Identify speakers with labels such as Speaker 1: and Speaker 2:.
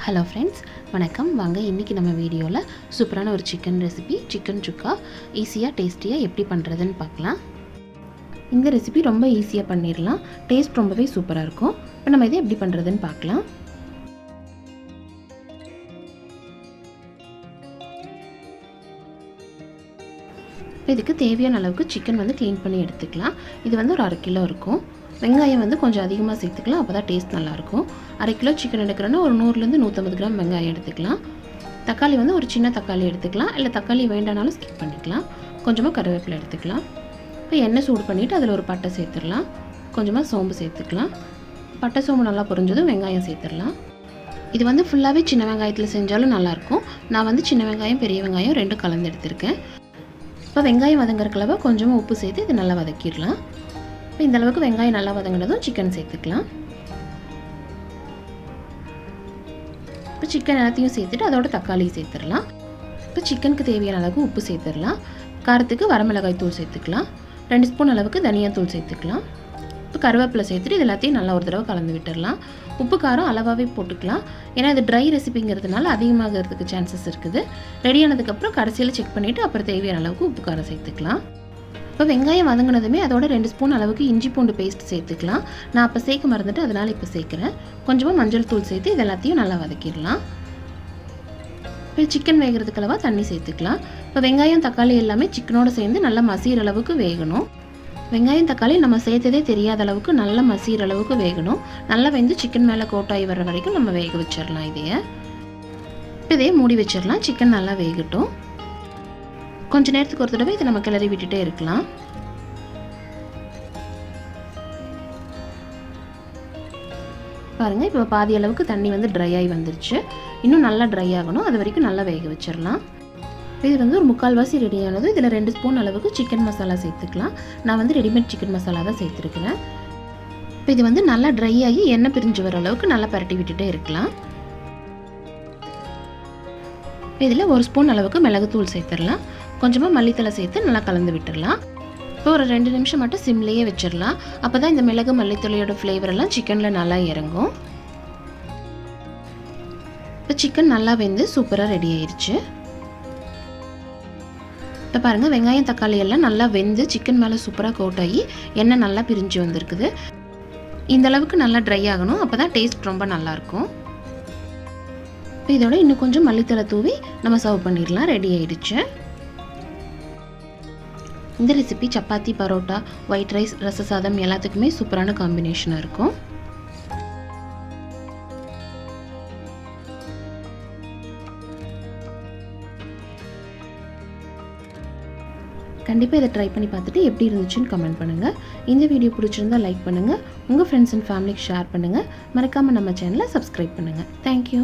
Speaker 1: Hello friends, வணக்கம். வாங்க இன்றைக்கி நம்ம வீடியோவில் சூப்பரான ஒரு சிக்கன் ரெசிபி, சிக்கன் சுக்கா ஈஸியாக டேஸ்டியாக எப்படி பண்ணுறதுன்னு பார்க்கலாம். இந்த ரெசிபி ரொம்ப ஈஸியாக பண்ணிடலாம். டேஸ்ட் ரொம்பவே சூப்பராக இருக்கும். இப்போ நம்ம இதை எப்படி பண்ணுறதுன்னு பார்க்கலாம். இதுக்கு தேவையான அளவுக்கு சிக்கன் க்ளீன் பண்ணி எடுத்துக்கலாம். இது ஒரு 1/2 கிலோ இருக்கும். வெங்காயம் கொஞ்சம் அதிகமாக சேர்த்துக்கலாம், அப்போ தான் டேஸ்ட் நல்லாயிருக்கும். 1/2 கிலோ சிக்கன் எடுக்கிறோன்னா ஒரு 100லேருந்து 150 கிராம் வெங்காயம் எடுத்துக்கலாம். தக்காளி ஒரு சின்ன தக்காளி எடுத்துக்கலாம், இல்லை தக்காளி வேண்டானாலும் ஸ்கிப் பண்ணிக்கலாம். கொஞ்சமாக கருவேப்பிலை எடுத்துக்கலாம். இப்போ எண்ணெய் சூடு பண்ணிவிட்டு அதில் ஒரு பட்டை சேர்த்துடலாம். கொஞ்சமாக சோம்பு சேர்த்துக்கலாம். பட்டை சோம்பு நல்லா பொரிஞ்சதும் வெங்காயம் சேர்த்துடலாம். இது ஃபுல்லாகவே சின்ன வெங்காயத்தில் செஞ்சாலும் நல்லாயிருக்கும். நான் சின்ன வெங்காயம் பெரிய வெங்காயம் 2 கலந்து எடுத்திருக்கேன். இப்போ வெங்காயம் வதங்குறதுக்குள்ளவா கொஞ்சமாக உப்பு சேர்த்து இது நல்லா வதக்கிடலாம். இப்போ இந்த அளவுக்கு வெங்காயம் நல்லா வதங்கினதும் சிக்கன் சேர்த்துக்கலாம். இப்போ சிக்கன் எல்லாத்தையும் சேர்த்துட்டு அதோட தக்காளி சேர்த்துடலாம். இப்போ சிக்கனுக்கு தேவையான அளவுக்கு உப்பு சேர்த்துடலாம். காரத்துக்கு வரமிளகாய் தூள் சேர்த்துக்கலாம். 2 ஸ்பூன் அளவுக்கு தனியாத்தூள் சேர்த்துக்கலாம். இப்போ கருவேப்பிலை சேர்த்துட்டு இது எல்லாத்தையும் நல்லா ஒரு தடவை கலந்து விட்டுடலாம். உப்பு காரம் அளவாகவே போட்டுக்கலாம், ஏன்னா இது ட்ரை ரெசிபிங்கிறதுனால அதிகமாகிறதுக்கு சான்சஸ் இருக்குது. ரெடியானதுக்கப்புறம் கடைசியில் செக் பண்ணிவிட்டு அப்புறம் தேவையான அளவுக்கு உப்பு காரம் சேர்த்துக்கலாம். இப்போ வெங்காயம் வதங்கினதுமே அதோட 2 ஸ்பூன் அளவுக்கு இஞ்சி பூண்டு பேஸ்ட் சேர்த்துக்கலாம். நான் அப்போ சேர்க்க மறந்துட்டு அதனால் இப்போ சேர்க்குறேன். கொஞ்சமாக மஞ்சள் தூள் சேர்த்து இது எல்லாத்தையும் நல்லா வதக்கிடலாம். இப்போ சிக்கன் வேகிறதுக்கு அளவாக தண்ணி சேர்த்துக்கலாம். இப்போ வெங்காயம் தக்காளி எல்லாமே சிக்கனோடு சேர்ந்து நல்லா மசிகிற அளவுக்கு வேகணும். வெங்காயம் தக்காளி நம்ம சேர்த்ததே தெரியாத அளவுக்கு நல்லா மசிகிற அளவுக்கு வேகணும். நல்லா சிக்கன் மேலே கோட்டாகி வர்ற வரைக்கும் நம்ம வேக வச்சிடலாம். இதையே மூடி வச்சிடலாம். சிக்கன் நல்லா வேகட்டும். கொஞ்ச நேரத்துக்கு ஒரு தடவை இதை நம்ம கிளறி விட்டுட்டே இருக்கலாம். பாருங்கள், இப்போ பாதி அளவுக்கு தண்ணி ட்ரை ஆகி வந்துருச்சு. இன்னும் நல்லா ட்ரை ஆகணும், அது வரைக்கும் நல்லா வேக வச்சிடலாம். இது ஒரு 3/4 ரெடியானது. இதில் 2 ஸ்பூன் அளவுக்கு சிக்கன் மசாலா சேர்த்துக்கலாம். நான் ரெடிமேட் சிக்கன் மசாலா தான் சேர்த்துருக்கிறேன். இப்போ இது நல்லா ட்ரை ஆகி எண்ணெய் பிரிஞ்சு வர அளவுக்கு நல்லா பரட்டி விட்டுட்டே இருக்கலாம். இதில் 1 ஸ்பூன் அளவுக்கு மிளகுத்தூள் சேர்த்துடலாம். கொஞ்சமாக மல்லித்தலை சேர்த்து நல்லா கலந்து விட்டுடலாம். இப்போ ஒரு 2 நிமிஷம் மட்டும் சிம்லேயே வச்சிடலாம். அப்போ தான் இந்த மிளகு மல்லித்தலையோட ஃப்ளேவரெல்லாம் சிக்கனில் நல்லா இறங்கும். இப்போ சிக்கன் நல்லா வெந்து சூப்பராக ரெடி ஆயிடுச்சு. இப்போ பாருங்கள், வெங்காயம் தக்காளி எல்லாம் நல்லா வெந்து சிக்கன் மேலே சூப்பராக கோட்டாகி எண்ணெய் நல்லா பிரிஞ்சு வந்திருக்குது. இந்த அளவுக்கு நல்லா ட்ரை ஆகணும், அப்போ தான் டேஸ்ட் ரொம்ப நல்லாயிருக்கும். இப்போ இதோட இன்னும் கொஞ்சம் மல்லித்தலை தூவி நம்ம சர்வ் பண்ணிடலாம். ரெடி ஆயிடுச்சு. இந்த recipe chapati, parotta, white rice, ரச சாதம் எல்லாத்துக்குமே சூப்பரான காம்பினேஷனாக இருக்கும். கண்டிப்பாக இதை ட்ரை பண்ணி பார்த்துட்டு எப்படி இருந்துச்சுன்னு கமெண்ட் பண்ணுங்கள். இந்த வீடியோ பிடிச்சிருந்தா லைக் பண்ணுங்கள். உங்கள் ஃப்ரெண்ட்ஸ் அண்ட் ஃபேமிலிக்கு ஷேர் பண்ணுங்கள். மறக்காமல் நம்ம சேனலை சப்ஸ்கிரைப் பண்ணுங்கள். தேங்க்யூ.